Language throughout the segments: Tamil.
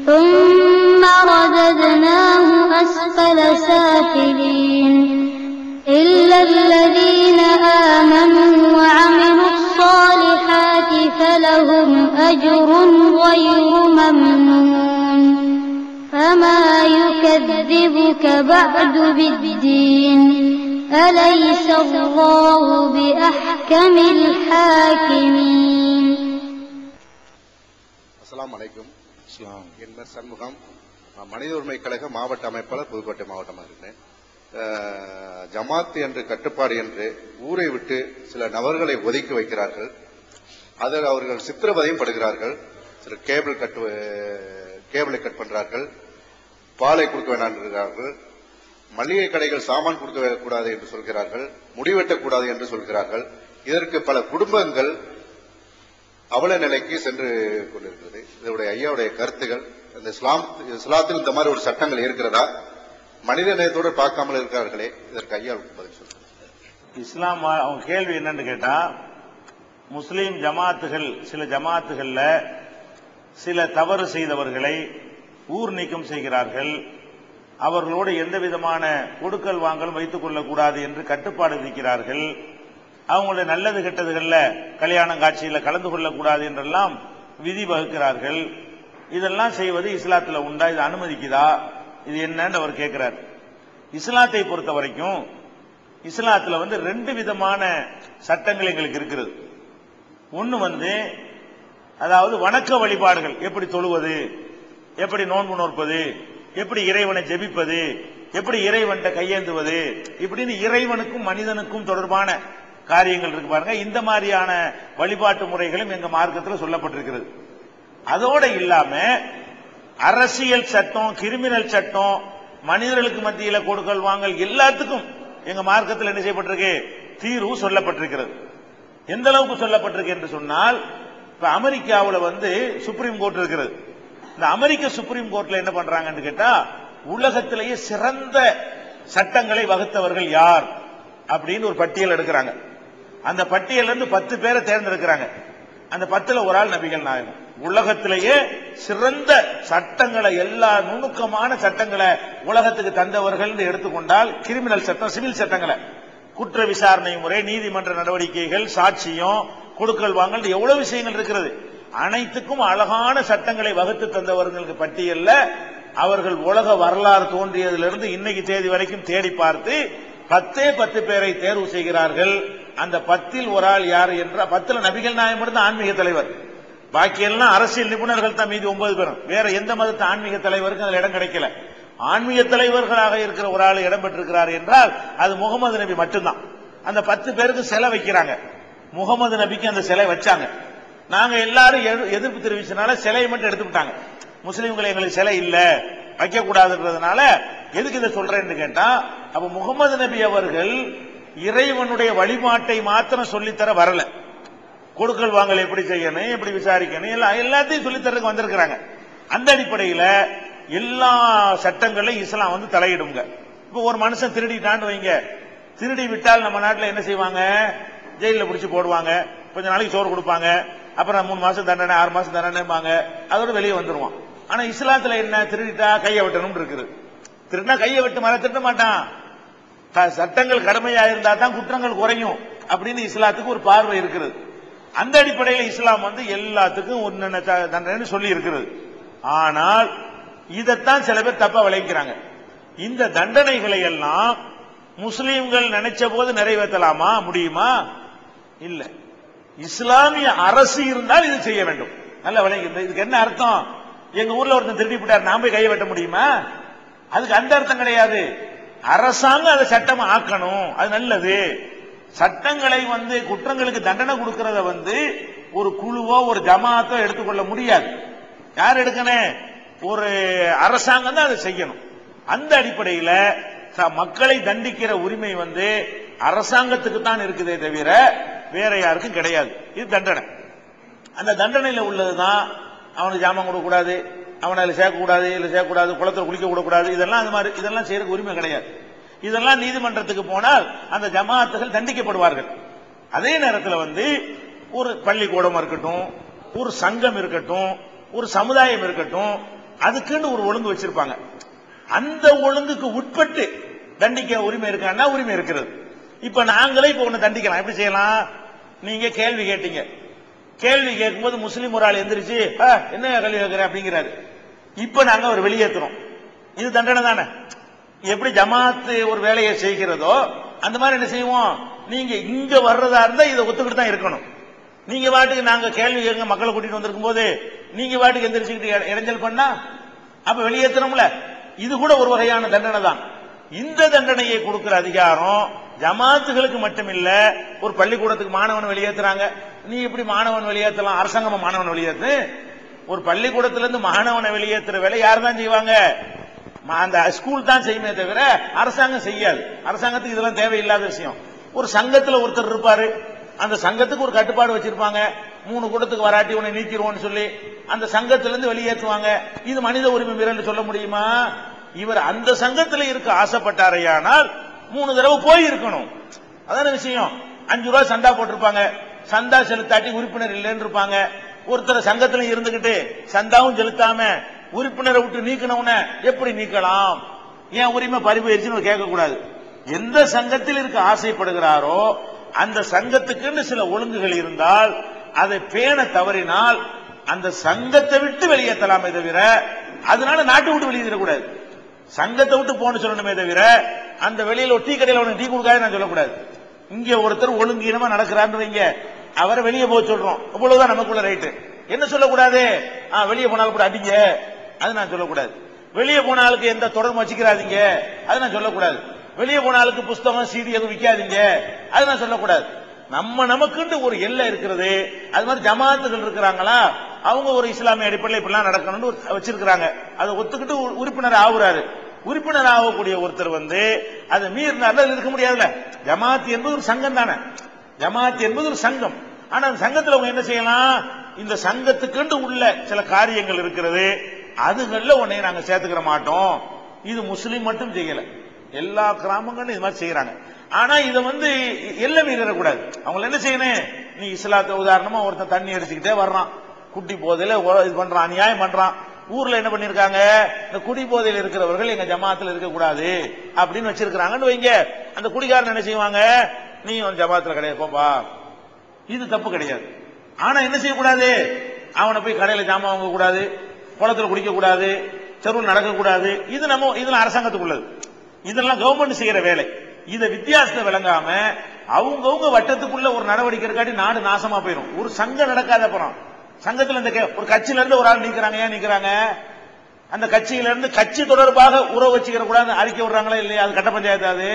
ثم رددناه أسفل سافلين إلا الذين آمنوا وعملوا الصالحات فلهم أجر غير ممنون فما يكذبك بعد بالدين أليس الله بأحكم الحاكمين. அஸ்ஸலாமு அலைக்கும். என் பேர் சண்முகம். நான் மனித உரிமை கழக மாவட்ட அமைப்பாளர், புதுக்கோட்டை மாவட்டமாக இருக்கிறேன். ஜமாத் என்று கட்டுப்பாடு என்று ஊரை விட்டு சில நபர்களை ஒதுக்கி வைக்கிறார்கள். அதில் அவர்கள் சித்திரவதையும் படுகிறார்கள். சில கேபிளை கட் பண்றார்கள், பாலை கொடுக்க வேண்டாம் என்கிறார்கள், மளிகை கடைகள் சாமான் கொடுக்க கூடாது என்று சொல்கிறார்கள், முடிவெட்டக்கூடாது என்று சொல்கிறார்கள். இதற்கு பல குடும்பங்கள் அவல நிலைக்கு சென்று கொண்டிருக்கிறது. இதனுடைய ஐயாவுடைய கருத்துகள், இந்த இஸ்லாத்தில் இந்த மாதிரி ஒரு சட்டங்கள் இருக்கிறதா? மனித நேயத்தோடு பார்க்காமல் இருக்கிறார்களே, இதற்கு ஐயா பதில் சொல்றாங்க. இஸ்லாம் அவங்க கேள்வி என்னன்னு கேட்டா, முஸ்லீம் ஜமாத்துகள் சில ஜமாத்துகள்ல சில தவறு செய்தவர்களை ஊர் நீக்கம் செய்கிறார்கள். அவர்களோடு எந்த விதமான கொடுக்கல் வாங்கல் வைத்துக் கொள்ளக்கூடாது என்று கட்டுப்பாடு விதிக்கிறார்கள். அவங்களுடைய நல்லது கெட்டதுகள்ல கல்யாணம் காட்சியில கலந்து கொள்ளக்கூடாது என்றெல்லாம் விதி வகுக்கிறார்கள். இதெல்லாம் செய்வது இஸ்லாத்துல உண்டா? இது அனுமதிக்குதா? இது என்னன்னு அவர் கேட்கிறார். இஸ்லாத்தை பொறுத்த வரைக்கும் இஸ்லாத்துல ரெண்டு விதமான சட்டங்கள் எங்களுக்கு இருக்கிறது. ஒன்னு அதாவது வணக்க வழிபாடுகள், எப்படி தொழுவது, எப்படி நோன்பு நோற்பது, எப்படி இறைவனை ஜெபிப்பது, எப்படி இறைவன்கிட்ட கையேந்துவது, இப்படின்னு இறைவனுக்கும் மனிதனுக்கும் தொடர்பான காரியங்கள் இருக்கு பாருங்க. இந்த மாதிரியான வழிபாட்டு முறைகளும் எங்க மார்க்கத்தில் சொல்லப்பட்டிருக்கிறது. அதோட இல்லாம அரசியல் சட்டம், கிரிமினல் சட்டம், மனிதர்களுக்கு மத்தியில கொடுக்கல் வாங்கல் எல்லாத்துக்கும் எங்க மார்க்கத்தில் என்ன செய்யப்பட்டிருக்கு? தீர்வு சொல்லப்பட்டிருக்கிறது. எந்த அளவுக்கு சொல்லப்பட்டிருக்கு என்று சொன்னால், இப்ப அமெரிக்காவில் சுப்ரீம் கோர்ட் இருக்கிறது. இந்த அமெரிக்க சுப்ரீம் கோர்ட்ல என்ன பண்றாங்கன்னு கேட்டா, உலகத்திலேயே சிறந்த சட்டங்களை வகுத்தவர்கள் யார் அப்படின்னு ஒரு பட்டியல் எடுக்கிறாங்க. அந்த பட்டியல் 10 பேரை தேர்ந்தெடுக்கிறாங்க. அந்த 10ல ஒரு ஆள் நபிகள் நாயகம். உலகத்திலேயே சிறந்த சட்டங்களை, எல்லா நுணுக்கமான சட்டங்களை உலகத்துக்கு தந்தவர்கள் எடுத்துக்கொண்டால், கிரிமினல் சட்டம், சிவில் சட்டங்களை, குற்ற விசாரணை முறை, நீதிமன்ற நடவடிக்கைகள், சாட்சியம், கொடுக்கல் வாங்கல், எவ்வளவு விஷயங்கள் இருக்கிறது. அனைத்துக்கும் அழகான சட்டங்களை வகுத்து தந்தவர்களுக்கு பட்டியல்ல அவர்கள் உலக வரலாறு தோன்றியதிலிருந்து இன்னைக்கு தேதி வரைக்கும் தேடி பார்த்து 10 பேரை தேர்வு செய்கிறார்கள். அந்த 10ல் ஒரு ஆள் யார் என்ற 10ல நபிகள் நாயகம் மட்டும் ஆன்மீக தலைவர், பாக்கி எல்லாம் அரசியல் நிபுணர்கள் தான். மீதி 9 பேரும் வேற எந்த மதத்து ஆன்மீக தலைவருக்கு அதில் இடம் கிடைக்கல. ஆன்மீக தலைவர்களாக இருக்கிற ஒரு ஆள் இடம் பெற்றிருக்கிறார் என்றால் அது முகமது நபி மட்டும்தான். அந்த 10 பேருக்கு சிலை வைக்கிறாங்க. முகமது நபிக்கு அந்த சிலை வச்சாங்க. நாங்க எல்லாரும் எதிர்ப்பு தெரிவிச்சனால சிலையை மட்டும் எடுத்துக்கிட்டாங்க. முஸ்லீம்களை எங்களுக்கு சிலை இல்ல, வைக்க கூடாதுன்றதுனால. எதுக்கு இதை சொல்றேன்னு கேட்டா, அப்ப முகமது நபி அவர்கள் இறைவனுடைய வழிபாட்டை மாத்திரம் சொல்லித்தர வரல. கொடுக்கல் வாங்கல் எப்படி செய்யணும், எப்படி விசாரிக்கணும், எல்லாத்தையும் சொல்லித்தரதுக்கு வந்திருக்கிறாங்க. அந்த அடிப்படையில எல்லா சட்டங்களையும் இஸ்லாம் தலையிடுங்க. இப்ப ஒரு மனுஷன் திருடிட்டான்னு வைங்க, திருடி விட்டால் நம்ம நாட்டில் என்ன செய்வாங்க? ஜெயில பிடிச்சு போடுவாங்க, கொஞ்ச நாளைக்கு சோறு கொடுப்பாங்க, அப்புறம் 3 மாசம் தண்டனை, 6 மாசம் தண்டனைப்பாங்க, அதோட வெளியே வந்துருவான். ஆனா இஸ்லாத்துல என்ன? திருடிட்டா கையை வெட்டணும் இருக்குது. திருடினா கையை வெட்டு மர திட்ட மாட்டான். சட்டங்கள் கடுமையா இருந்தா தான் குற்றங்கள் குறையும் அப்படின்னு இஸ்லாத்துக்கு ஒரு பார்வை இருக்கிறது. அந்த அடிப்படையில் இஸ்லாம் எல்லாத்துக்கும் ஒன்னு தண்டனை சொல்லி இருக்கிறது. ஆனால் இதைத்தான் சில பேர் தப்பா விளைவிக்கிறாங்க. இந்த தண்டனைகளை எல்லாம் முஸ்லீம்கள் நினைச்ச போது நிறைவேற்றலாமா? முடியுமா? இல்ல. இஸ்லாமிய அரசு இருந்தால் இது செய்ய வேண்டும். நல்ல விளங்கி. இதுக்கு என்ன அர்த்தம்? எங்க ஊர்ல ஒருத்தன் திருடி போட்டார், நான் போய் கையை வெட்ட முடியுமா? அதுக்கு அந்த அர்த்தம் கிடையாது. அரசாங்கம் அதை சட்டம் ஆக்கணும், அது நல்லது. சட்டங்களை குற்றங்களுக்கு தண்டனை கொடுக்கறத ஒரு குழுவோ ஒரு ஜமாத்தோ எடுத்துக்கொள்ள முடியாது. யார் எடுக்கணும்? ஒரு அரசாங்கம் தான் அதை செய்யணும். அந்த அடிப்படையில் மக்களை தண்டிக்கிற உரிமை அரசாங்கத்துக்கு தான் இருக்குதே தவிர வேற யாருக்கும் கிடையாது. இது தண்டனை. அந்த தண்டனையில உள்ளதுதான் அவனுக்கு ஜாமான் கொடுக்க கூடாது, அவனை சேர்க்கக்கூடாது, இல்ல சேர்க்கக்கூடாது, குளத்தில் குளிக்க கூடாது, இதெல்லாம் அந்த மாதிரி இதெல்லாம் செய்யறதுக்கு உரிமை கிடையாது. இதெல்லாம் நீதிமன்றத்துக்கு போனால் அந்த ஜமாத்துகள் தண்டிக்கப்படுவார்கள். அதே நேரத்தில் ஒரு பள்ளிக்கூடம் இருக்கட்டும், ஒரு சங்கம் இருக்கட்டும், ஒரு சமுதாயம் இருக்கட்டும், அதுக்குன்னு ஒரு ஒழுங்கு வச்சிருப்பாங்க. அந்த ஒழுங்குக்கு உட்பட்டு தண்டிக்க உரிமை இருக்கான்னா உரிமை இருக்கிறது. இப்ப நாங்களே இப்ப ஒண்ணு தண்டிக்கலாம். எப்படி செய்யலாம்? நீங்க கேள்வி கேட்டீங்க, கேள்வி கேட்கும்போது முஸ்லீம் ஒரு ஆள் எந்திரிச்சு என்ன கேள்வி கேட்கிற அப்படிங்கிறாரு. இப்ப நாங்க ஒரு வெளியேற்றுறோம், இது தண்டனை தானே. எப்படி ஜமாத்து ஒரு வேலையை செய்கிறதோ அந்த மாதிரி என்ன செய்வோம், நீங்க இங்க வர்றதா இருந்தா இதை ஒத்துக்கிட்டு தான் இருக்கணும். நீங்க வாட்டுக்கு நாங்க கேள்வி கேட்க மக்களை கூட்டிட்டு வந்திருக்கும் போது நீங்க வாட்டுக்கு எந்திரிச்சுக்கிட்டு இடைஞ்சல் பண்ணா அப்ப வெளியேற்றணும்ல. இது கூட ஒரு வகையான தண்டனை தான். இந்த தண்டனையை கொடுக்கிற அதிகாரம் ஜமாத்துகளுக்கு மட்டுமில்ல, ஒரு பள்ளிக்கூடத்துக்கு மாணவன் வெளியேற்றுறாங்க, நீ எப்படி மாணவன் வெளியேற்றலாம்? அரசாங்கமா மாணவன் வெளியேற்று? ஒரு பள்ளிக்கூடத்திலிருந்து மாணவனை வெளியேற்றுற வேலை யார் தான் செய்வாங்க? அந்த ஸ்கூல் தான் செய்யுமே தவிர அரசாங்கம் செய்யாது. அரசாங்கத்துக்கு இதெல்லாம் தேவையில்லாத விஷயம். ஒரு சங்கத்தில் ஒருத்தர் இருப்பாரு, அந்த சங்கத்துக்கு ஒரு கட்டுப்பாடு வச்சிருப்பாங்க, 3 கூட்டத்துக்கு வராட்டி உன்னை நீக்கிடுவோம்னு சொல்லி அந்த சங்கத்திலிருந்து வெளியேற்றுவாங்க. இது மனித உரிமை மீறல் சொல்ல முடியுமா? இவர் அந்த சங்கத்தில் இருக்க ஆசைப்பட்டாரையானால் 3 தடவை போய் இருக்கணும். அதான விஷயம். 5 ரூபாய் சந்தா போட்டிருப்பாங்க, சந்தா செலுத்தாட்டி உறுப்பினர் இல்லைன்னு இருப்பாங்க. ஒருத்தர் சங்கத்தில் இருந்துகிட்டு சந்தாவும் செலுத்தாம உறுப்பினரை விட்டு நீக்கணும்ன எப்படி நீக்கலாம்? ஏன் உரிமை பறிபோயிருச்சுன்னு கேட்க கூடாது. எந்த சங்கத்தில் இருக்க ஆசைப்படுகிறாரோ அந்த சங்கத்துக்குன்னு சில ஒழுங்குகள் இருந்தால் அதை பேண தவறினால் அந்த சங்கத்தை விட்டு வெளியேற்றலாமே தவிர அதனால நாட்டை விட்டு வெளியேற்றக்கூடாது. சங்கத்தை விட்டு போன சொல்லணுமே தவிர அந்த வெளியில டீ கடையில் உனக்கு டீ கொடுக்காது நான் சொல்லக்கூடாது. இங்க ஒருத்தர் ஒழுங்கீனமா நடக்கிறான்னு வைங்க, அவரை வெளியே போக சொல்றோம், அவ்வளவுதான் நமக்குள்ள ரைட்டு. என்ன சொல்லக்கூடாது? வெளியே போனாலும் கூட அடிங்க, அது நான் சொல்லக்கூடாது. வெளியே போன ஆளுக்கு எந்த தொடர்பு வச்சுக்கிறாதீங்க, அது நான் சொல்லக்கூடாது. வெளியே போன ஆளுக்கு புஸ்தகம் சீடி எதுவும் விற்காதீங்க, அது நான் சொல்லக்கூடாது. நமக்குன்னு ஒரு எல்லை இருக்கிறது. அது மாதிரி ஜமாத்துகள் இருக்கிறாங்களா, அவங்க ஒரு இஸ்லாமிய அடிப்படையில் இப்படிலாம் நடக்கணும்னு வச்சிருக்கிறாங்க. அதை ஒத்துக்கிட்டு உறுப்பினர் ஆகுறாரு. உறுப்பினர் ஆகக்கூடிய ஒருத்தர் அதை மீறினார்ல இருக்க முடியாதுல்ல. ஜமாத் என்பது ஒரு சங்கம் தானே, ஜமாத் என்பது ஒரு சங்கம். ஆனா அந்த சங்கத்தில் அவங்க என்ன செய்யலாம்? இந்த சங்கத்துக்கு உள்ள சில காரியங்கள் இருக்கிறது, அதுகள்ல உன்னை நாங்க சேர்த்துக்கிற மாட்டோம். இது முஸ்லீம் மட்டும் செய்யல, எல்லா கிராமங்களும் இது மாதிரி செய்யறாங்க. ஆனா இதை எல்லை மீறக்கூடாது. அவங்க என்ன செய்யணும்? நீ இஸ்லாத்தை உதாரணமா ஒருத்தன் தண்ணி அடிச்சுக்கிட்டே வர்றான், குட்டி போதையில இது பண்றான், அநியாயம் பண்றான். ஊர்ல என்ன பண்ணிருக்காங்க? இந்த குடி போதையில் இருக்கிறவர்கள் எங்க ஜமாத்துல இருக்க கூடாது அப்படின்னு வச்சிருக்காங்கன்னு வைங்க. அந்த குடிகாரன் என்ன செய்வாங்க? நீ ஜமாத்துல கிடையாது போப்பா, இது தப்பு கிடையாது. ஆனா என்ன செய்யக்கூடாது? அவனை போய் கடையில ஜாமான் வாங்க கூடாது, குளத்துல குடிக்க கூடாது, தெருவில் நடக்க கூடாது. இது இதெல்லாம் அரசாங்கத்துக்குள்ளது, இதெல்லாம் கவர்மெண்ட் செய்யற வேலை. இதை வித்தியாசத்தை விளங்காம அவங்கவுங்க வட்டத்துக்குள்ள ஒரு நடவடிக்கை இருக்காட்டி நாடு நாசமா போயிடும். ஒரு சங்கம் நடக்காத அப்புறம் சங்கத்தில் இந்த ஒரு கட்சியில இருந்து ஒரு ஆள் நீக்கிறாங்க. ஏன் நீக்கிறாங்க? அந்த கட்சியில இருந்து கட்சி தொடர்பாக உறவு வச்சுக்கிற கூடாது அறிக்கை விடுறாங்களா இல்லையா? அது கட்ட பஞ்சாயத்து. அது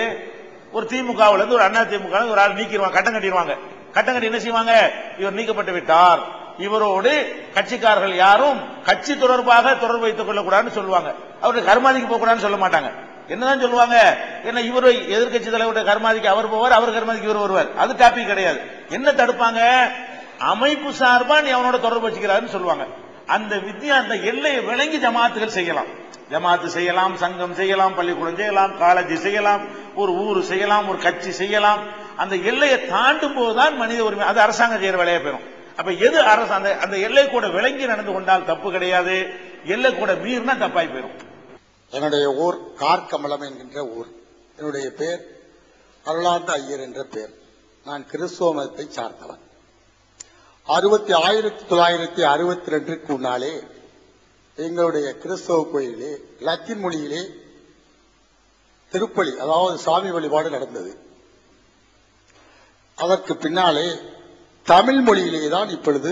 ஒரு திமுகவுல இருந்து ஒரு அண்ணா திமுக ஒரு ஆள் நீக்கிடுவாங்க, கட்டம் கட்டிடுவாங்க. கட்டம் கட்டி என்ன செய்வாங்க? இவர் நீக்கப்பட்டு விட்டார், இவரோடு கட்சிக்காரர்கள் யாரும் கட்சி தொடர்பாக தொடர்பு வைத்துக் கொள்ளக்கூடாதுன்னு சொல்லுவாங்க. அவருடைய கர்மாதிக்கு போக கூடாதுன்னு சொல்ல மாட்டாங்க. என்னதான் சொல்லுவாங்க? ஏன்னா இவரு எதிர்கட்சி தலைவருடைய கர்மாதிக்கு அவர் போவார், அவர் கர்மாதிக்கு இவர் வருவார். அது டாபிக் கிடையாது. என்ன தடுப்பாங்க? அமைப்பு சார்பா நீ அவனோட தொடர்பு வச்சுக்கிறாருன்னு சொல்லுவாங்க. அந்த அந்த எல்லையை விளங்கி ஜமாத்துகள் செய்யலாம். ஜமாத்து செய்யலாம், சங்கம் செய்யலாம், பள்ளிக்கூடம் செய்யலாம், காலேஜ் செய்யலாம், ஒரு ஊர் செய்யலாம், ஒரு கட்சி செய்யலாம். அந்த எல்லையை தாண்டும் போதுதான் மனித உரிமை. அது அரசாங்கம் செய்யற வேலையா போயிடும். அப்ப எது அரசு அந்த எல்லை கூட விளங்கி நடந்து கொண்டால் தப்பு கிடையாது, எல்லை கூட மீறினா தப்பாய் போயிடும். என்னுடைய ஊர் கார்கமலம் என்கின்ற ஊர். என்னுடைய பேர் அருளாந்த ஐயர் என்ற பேர். நான் கிறிஸ்துவ மதத்தை சார்ந்தவன். 1962க்கு முன்னாலே எங்களுடைய கிறிஸ்தவ கோயிலே லத்தீன் மொழியிலே திருப்பலி, அதாவது சாமி வழிபாடு நடந்தது. அதற்கு பின்னாலே தமிழ் மொழியிலே தான் இப்பொழுது